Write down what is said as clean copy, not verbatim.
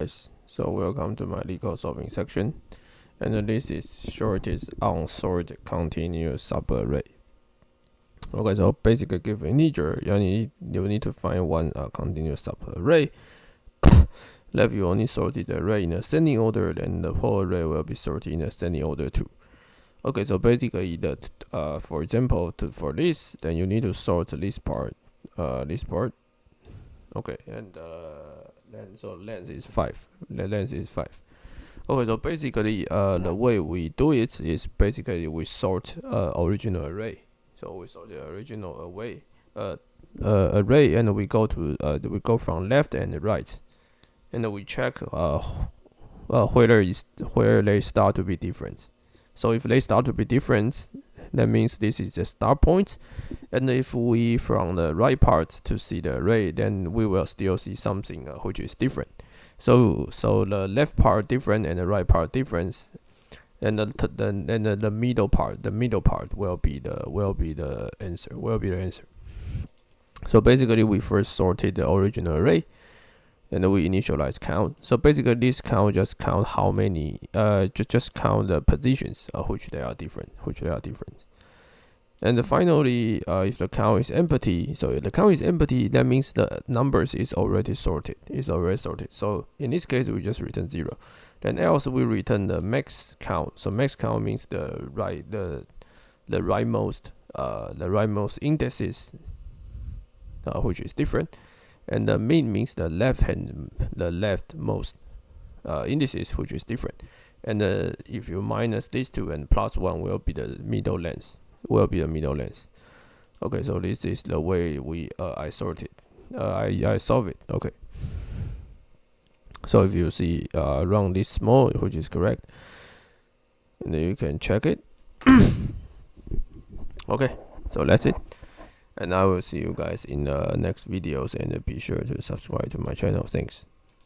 Guys, so welcome to my Leetcode solving section, and this is shortest unsorted continuous subarray. Okay, so basically give integer, you need to find one continuous subarray. Left you only sorted the array in ascending order, then the whole array will be sorted in ascending order too. Okay, so basically for example, for this, then you need to sort this part. Okay, and length is 5. The length is 5. Okay, so basically, the way we do it is basically we sort original array. So we sort the original array, and we go from left and right, and we check where they start to be different. So if they start to be different, that means this is the start point. And if we from the right part to see the array, then we will still see something which is different. So the left part different and the right part different, and the middle part will be the answer. So basically, we first sorted the original array, and we initialize count. So basically, this count just count how many, just count the positions which they are different. And finally, if the count is empty, that means the numbers is already sorted. So in this case, we just return 0. Then else we return the max count. So max count means the rightmost indices, which is different. And the min means the leftmost indices, which is different. And if you minus these two and plus 1 will be the middle length. Okay, so this is the way I sort it. I solve it. Okay. So if you see around this small, which is correct, and then you can check it. Okay, so that's it. And I will see you guys in the next videos, and be sure to subscribe to my channel. Thanks.